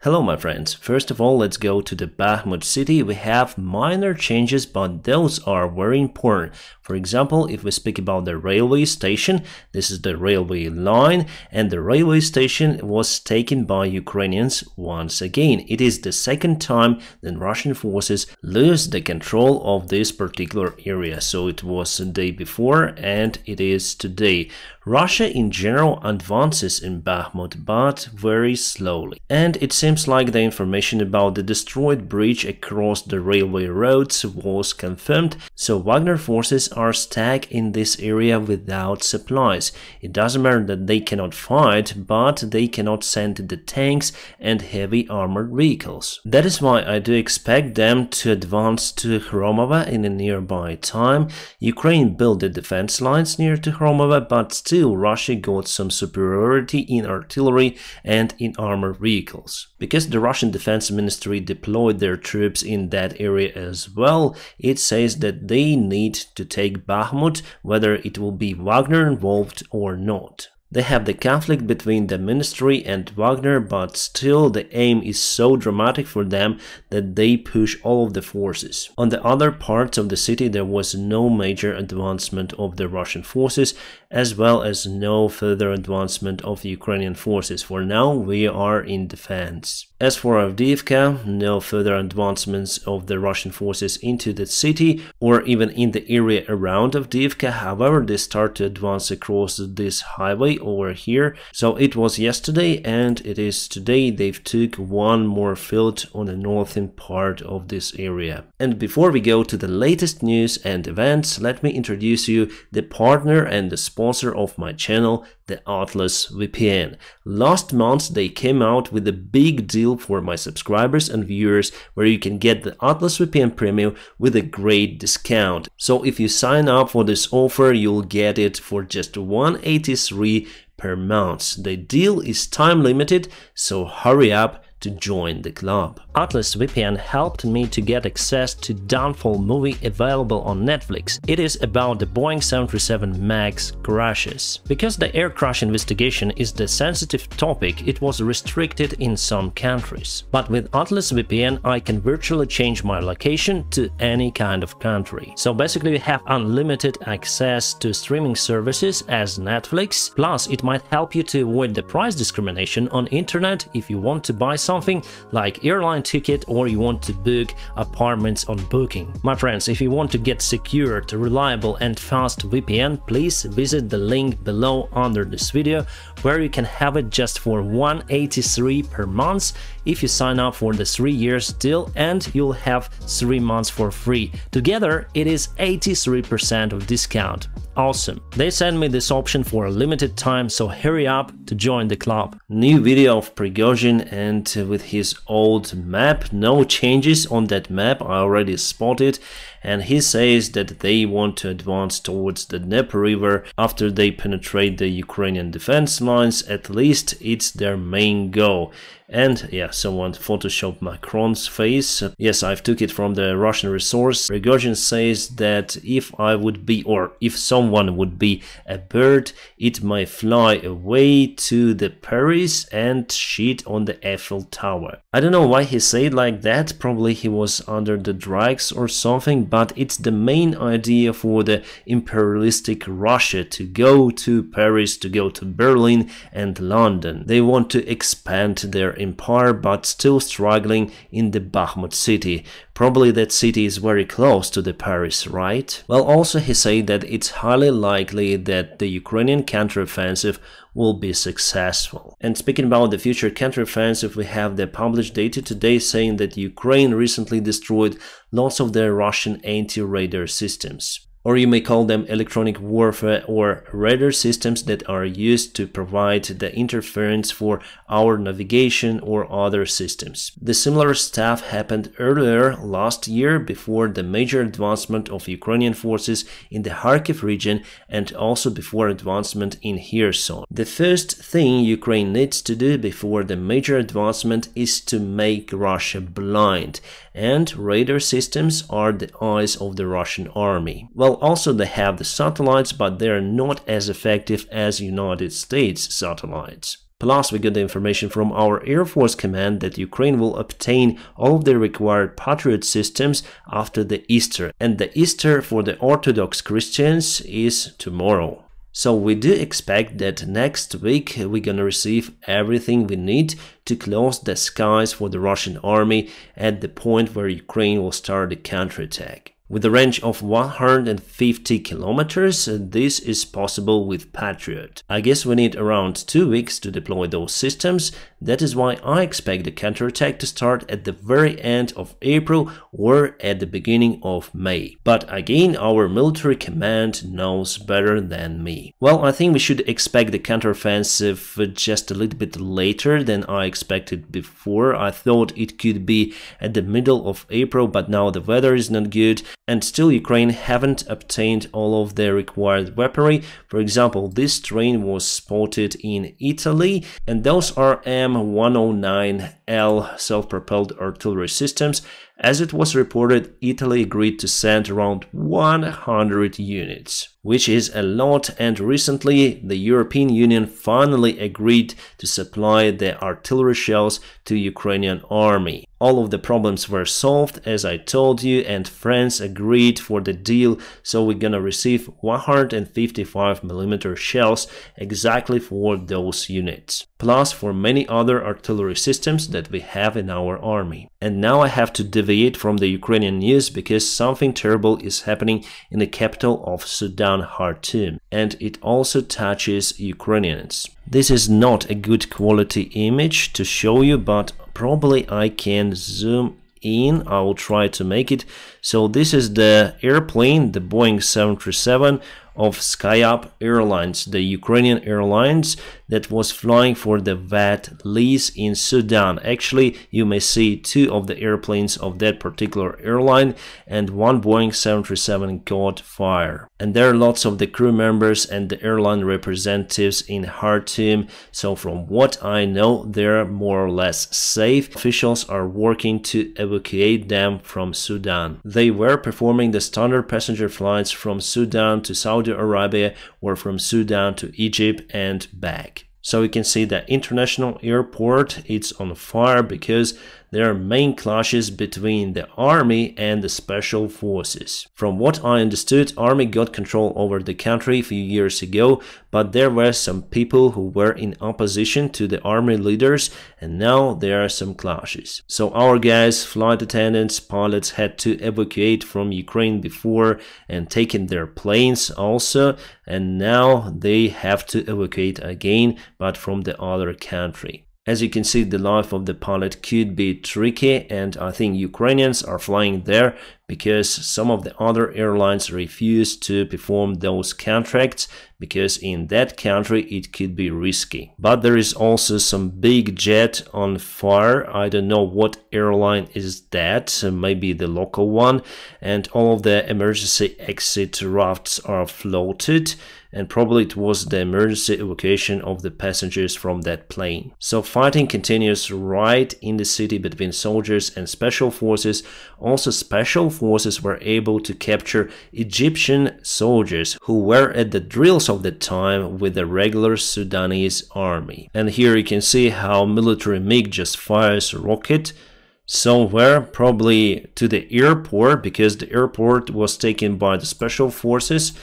Hello my friends, first of all let's go to the Bahamut city. We have minor changes, but those are very important. For example, if we speak about the railway station, this is the railway line, and the railway station was taken by Ukrainians once again. It is the second time that Russian forces lose the control of this particular area. So it was the day before and it is today. Russia in general advances in Bahamut, but very slowly. And it seems like the information about the destroyed bridge across the railway roads was confirmed, so Wagner forces are stuck in this area without supplies. It doesn't matter that they cannot fight, but they cannot send the tanks and heavy armored vehicles. That is why I do expect them to advance to Hromova in a nearby time. Ukraine built the defense lines near to Hromova, but still Russia got some superiority in artillery and in armored vehicles. Because the Russian Defense Ministry deployed their troops in that area as well, it says that they need to take Bahamut, whether it will be Wagner involved or not. They have the conflict between the ministry and Wagner, but still the aim is so dramatic for them that they push all of the forces. On the other parts of the city there was no major advancement of the Russian forces, as well as no further advancement of the Ukrainian forces. For now we are in defense. As for Avdiivka, no further advancements of the Russian forces into the city or even in the area around Avdiivka. However, they start to advance across this highway over here. So it was yesterday and it is today. They've took one more field on the northern part of this area. And before we go to the latest news and events, let me introduce you the partner and the sponsor of my channel, the Atlas VPN. Last month they came out with a big deal for my subscribers and viewers where you can get the Atlas VPN Premium with a great discount. So if you sign up for this offer, you'll get it for just $183 per month. The deal is time limited, so hurry up to join the club. Atlas VPN helped me to get access to Downfall movie available on Netflix. It is about the Boeing 737 MAX crashes. Because the air crash investigation is the sensitive topic, it was restricted in some countries. But with Atlas VPN I can virtually change my location to any kind of country. So basically you have unlimited access to streaming services as Netflix, plus it might help you to avoid the price discrimination on internet if you want to buy something like airline ticket or you want to book apartments on Booking. My friends, if you want to get secured, reliable and fast VPN, please visit the link below under this video where you can have it just for $183 per month if you sign up for the 3 years deal, and you'll have 3 months for free. Together it is 83% of discount. Awesome. They sent me this option for a limited time, so hurry up to join the club. New video of Prigozhin and with his old map. No changes on that map, I already spotted. And he says that they want to advance towards the Dnieper River after they penetrate the Ukrainian defense lines. At least it's their main goal. And yeah, someone photoshopped Macron's face. Yes, I've took it from the Russian resource. Prigozhin says that if I would be, or if someone would be a bird, it might fly away to the Paris and shit on the Eiffel Tower. I don't know why he said like that, probably he was under the drugs or something, but it's the main idea for the imperialistic Russia to go to Paris, to go to Berlin and London. They want to expand their empire, but still struggling in the Bahamut city. Probably that city is very close to the Paris, right? Well, also he said that it's highly likely that the Ukrainian counteroffensive will be successful. And speaking about the future counteroffensive, we have the published data today saying that Ukraine recently destroyed lots of their Russian anti-radar systems. Or you may call them electronic warfare or radar systems that are used to provide the interference for our navigation or other systems. The similar stuff happened earlier last year before the major advancement of Ukrainian forces in the Kharkiv region and also before advancement in Kherson. The first thing Ukraine needs to do before the major advancement is to make Russia blind, and radar systems are the eyes of the Russian army. Well, also they have the satellites, but they are not as effective as United States satellites. Plus, we got the information from our Air Force Command that Ukraine will obtain all of the required Patriot systems after the Easter, and the Easter for the Orthodox Christians is tomorrow. So we do expect that next week we're gonna receive everything we need to close the skies for the Russian army at the point where Ukraine will start the counterattack. With a range of 150 kilometers, this is possible with Patriot. I guess we need around 2 weeks to deploy those systems. That is why I expect the counterattack to start at the very end of April or at the beginning of May. But again, our military command knows better than me. Well, I think we should expect the counteroffensive just a little bit later than I expected before. I thought it could be at the middle of April, but now the weather is not good. And still Ukraine haven't obtained all of their required weaponry. For example, this train was spotted in Italy, and those are M109L self-propelled artillery systems. As it was reported, Italy agreed to send around 100 units, which is a lot, and recently the European Union finally agreed to supply the artillery shells to Ukrainian army. All of the problems were solved, as I told you, and France agreed for the deal, so we're gonna receive 155mm shells exactly for those units, plus for many other artillery systems that we have in our army. And now I have to deviate from the Ukrainian news because something terrible is happening in the capital of Sudan, Khartoum, and it also touches Ukrainians. This is not a good quality image to show you, but probably I can zoom in. I will try to make it. So this is the airplane, the Boeing 737 of SkyUp Airlines, the Ukrainian airlines that was flying for the VAT lease in Sudan. Actually, you may see two of the airplanes of that particular airline, and one Boeing 737 caught fire. And there are lots of the crew members and the airline representatives in Khartoum, so from what I know, they're more or less safe. Officials are working to evacuate them from Sudan. They were performing the standard passenger flights from Sudan to Saudi Arabia or from Sudan to Egypt and back. So you can see that international airport, it's on fire because there are main clashes between the army and the special forces. From what I understood, army got control over the country a few years ago, but there were some people who were in opposition to the army leaders, and now there are some clashes. So our guys, flight attendants, pilots had to evacuate from Ukraine before and taken their planes also, and now they have to evacuate again, but from the other country. As you can see, the life of the pilot could be tricky, and I think Ukrainians are flying there because some of the other airlines refuse to perform those contracts because in that country it could be risky. But there is also some big jet on fire. I don't know what airline is that, maybe the local one, and all of the emergency exit rafts are floated, and probably it was the emergency evacuation of the passengers from that plane. So fighting continues right in the city between soldiers and special forces. Also, special forces were able to capture Egyptian soldiers who were at the drills of the time with the regular Sudanese army. And here you can see how military MiG just fires a rocket somewhere, probably to the airport, because the airport was taken by the special forces.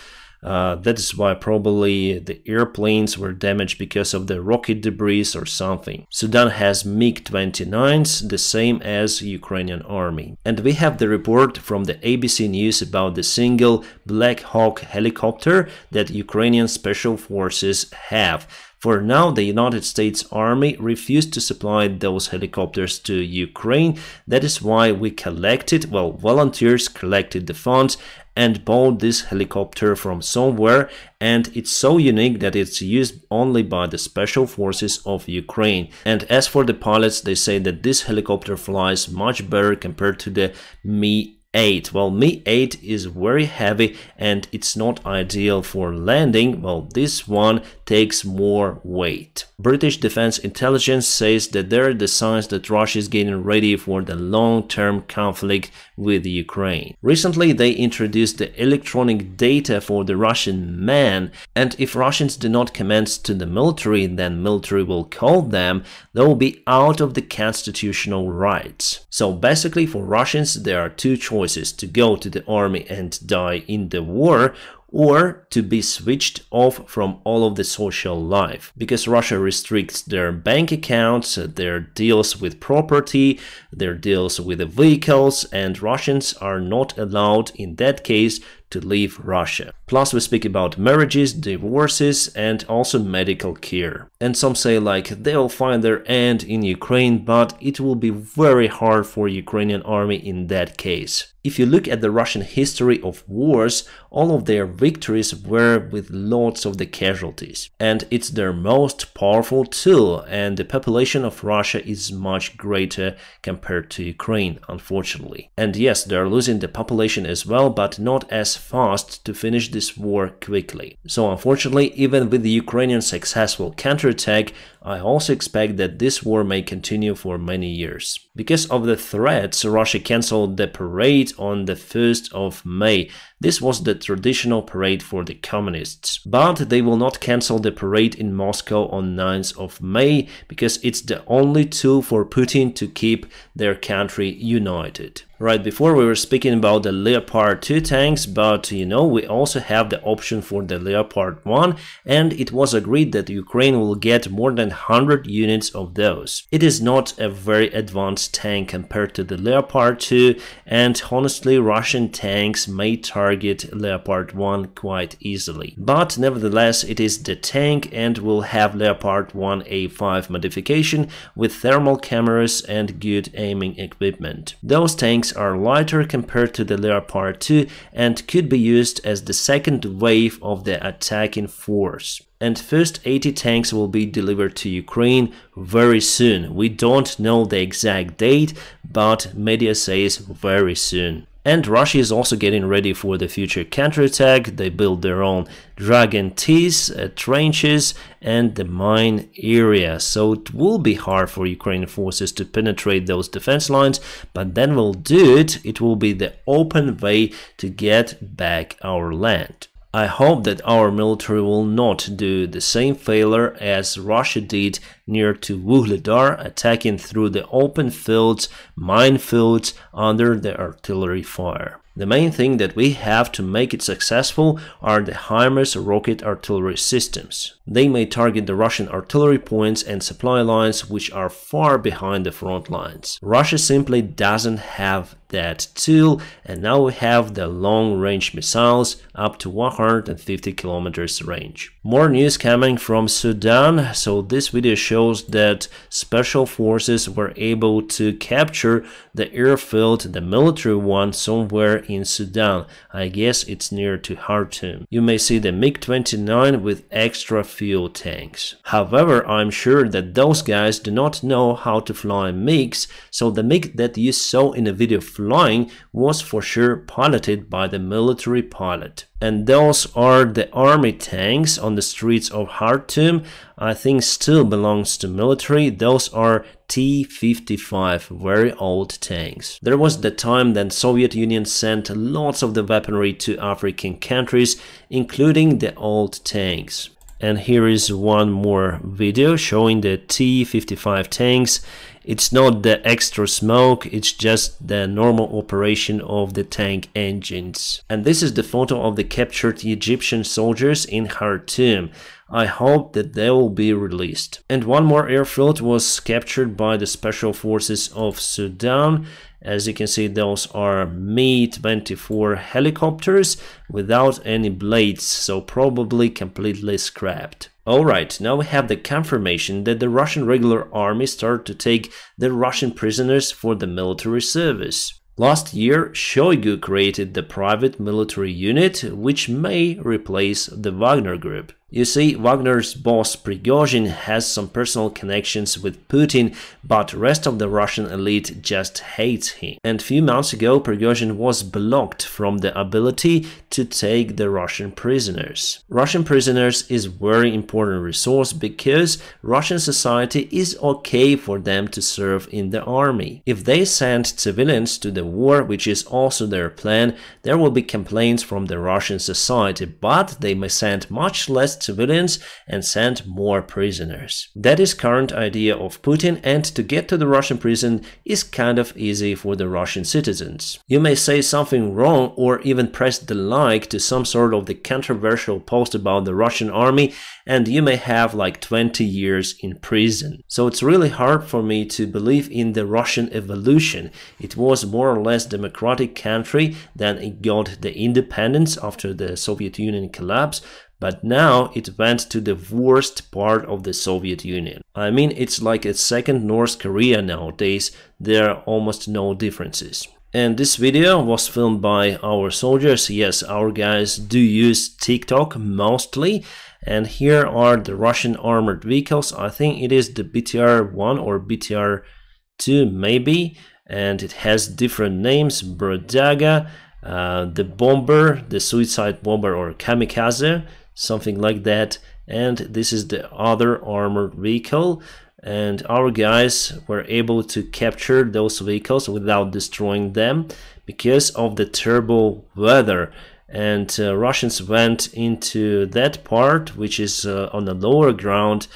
That is why probably the airplanes were damaged because of the rocket debris or something. Sudan has MiG-29s, the same as Ukrainian army. And we have the report from the ABC News about the single Black Hawk helicopter that Ukrainian special forces have. For now, the United States Army refused to supply those helicopters to Ukraine. That is why we collected, well, volunteers collected the funds and bought this helicopter from somewhere, and it's so unique that it's used only by the special forces of Ukraine. And as for the pilots, they say that this helicopter flies much better compared to the Mi Mi-8. Well, Mi-8 is very heavy and it's not ideal for landing. Well, this one takes more weight. British Defense Intelligence says that there are the signs that Russia is getting ready for the long-term conflict with Ukraine. Recently, they introduced the electronic data for the Russian men, and if Russians do not commence to the military, then military will call them. They will be out of the constitutional rights. So basically, for Russians, there are two choices: to go to the army and die in the war, or to be switched off from all of the social life, because Russia restricts their bank accounts, their deals with property, their deals with the vehicles, and Russians are not allowed in that case to leave Russia. Plus we speak about marriages, divorces, and also medical care. And some say like they'll find their end in Ukraine, but it will be very hard for Ukrainian army in that case. If you look at the Russian history of wars, all of their victories were with lots of the casualties. And it's their most powerful tool, and the population of Russia is much greater compared to Ukraine, unfortunately. And yes, they're losing the population as well, but not as fast to finish this war quickly. So unfortunately, even with the Ukrainian successful counterattack, I also expect that this war may continue for many years. Because of the threats, Russia cancelled the parade on the 1st of May. This was the traditional parade for the communists. But they will not cancel the parade in Moscow on 9th of May, because it's the only tool for Putin to keep their country united. Right before we were speaking about the Leopard 2 tanks, but you know, we also have the option for the Leopard 1, and it was agreed that Ukraine will get more than 100 units of those. It is not a very advanced tank compared to the Leopard 2, and honestly, Russian tanks may target Leopard 1 quite easily. But nevertheless, it is the tank and will have Leopard 1 A5 modification with thermal cameras and good aiming equipment. Those tanks are lighter compared to the Leopard 2 and could be used as the second wave of the attacking force. And first 80 tanks will be delivered to Ukraine very soon. We don't know the exact date, but media says very soon. And Russia is also getting ready for the future counterattack. They build their own Dragon T's, trenches, and the mine area. So it will be hard for Ukrainian forces to penetrate those defense lines, but then we'll do it. It will be the open way to get back our land. I hope that our military will not do the same failure as Russia did near to Wuhledar, attacking through the open fields, minefields, under the artillery fire. The main thing that we have to make it successful are the HIMARS rocket artillery systems. They may target the Russian artillery points and supply lines which are far behind the front lines. Russia simply doesn't have that tool, and now we have the long-range missiles up to 150 kilometers range. More news coming from Sudan. So this video shows that special forces were able to capture the airfield, the military one, somewhere in Sudan. I guess it's near to Khartoum. You may see the MiG-29 with extra fuel tanks. However, I'm sure that those guys do not know how to fly MiGs, so the MiG that you saw in the video flying was for sure piloted by the military pilot. And those are the army tanks on the streets of Khartoum. I think still belongs to military. Those are T-55, very old tanks. There was the time that Soviet Union sent lots of the weaponry to African countries, including the old tanks. And here is one more video showing the T-55 tanks. It's not the extra smoke, it's just the normal operation of the tank engines. And this is the photo of the captured Egyptian soldiers in Khartoum. I hope that they will be released. And one more airfield was captured by the special forces of Sudan. As you can see, those are Mi-24 helicopters without any blades, so probably completely scrapped. Alright, now we have the confirmation that the Russian regular army started to take the Russian prisoners for the military service. Last year, Shoigu created the private military unit, which may replace the Wagner group. You see, Wagner's boss Prigozhin has some personal connections with Putin, but the rest of the Russian elite just hates him. And a few months ago, Prigozhin was blocked from the ability to take the Russian prisoners. Russian prisoners is a very important resource because Russian society is okay for them to serve in the army. If they send civilians to the war, which is also their plan, there will be complaints from the Russian society, but they may send much less civilians and send more prisoners. That is current idea of Putin, and to get to the Russian prison is kind of easy for the Russian citizens. You may say something wrong or even press the like to some sort of the controversial post about the Russian army, and you may have like 20 years in prison. So it's really hard for me to believe in the Russian evolution. It was more or less democratic country, then it got the independence after the Soviet Union collapse, but now it went to the worst part of the Soviet Union. I mean, it's like a second North Korea nowadays. There are almost no differences. And this video was filmed by our soldiers. Yes, our guys do use TikTok mostly. And here are the Russian armored vehicles. I think it is the BTR-1 or BTR-2 maybe. And it has different names. Brodaga, the bomber, the suicide bomber or kamikaze, something like that. And this is the other armored vehicle. And our guys were able to capture those vehicles without destroying them because of the terrible weather. And Russians went into that part, which is on the lower ground,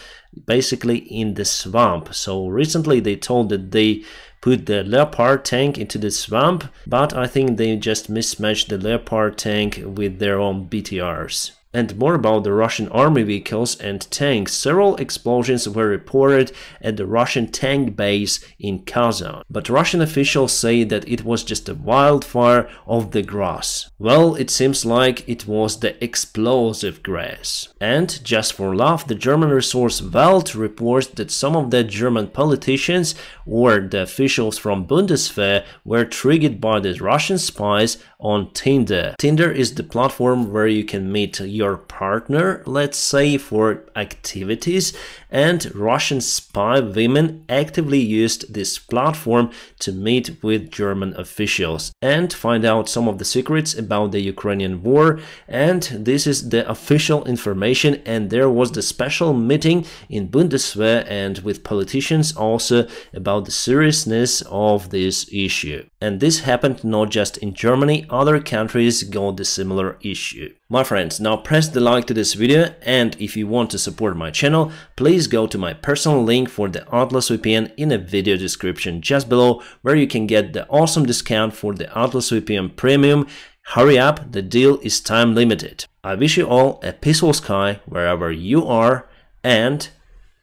basically in the swamp. So recently they told that they put the Leopard tank into the swamp, but I think they just mismatched the Leopard tank with their own BTRs. And more about the Russian army vehicles and tanks. Several explosions were reported at the Russian tank base in Kazan, but Russian officials say that it was just a wildfire of the grass. Well, it seems like it was the explosive grass. And just for laugh, the German resource Welt reports that some of the German politicians or the officials from Bundeswehr were triggered by the Russian spies on Tinder. Tinder is the platform where you can meet your partner, let's say, for activities, and Russian spy women actively used this platform to meet with German officials and find out some of the secrets about the Ukrainian war. And this is the official information, and there was the special meeting in Bundeswehr and with politicians also about the seriousness of this issue. And this happened not just in Germany, other countries got the similar issue. My friends, now press the like to this video, and if you want to support my channel, please go to my personal link for the Atlas VPN in the video description just below, where you can get the awesome discount for the Atlas VPN Premium. Hurry up, the deal is time limited. I wish you all a peaceful sky wherever you are, and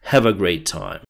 have a great time.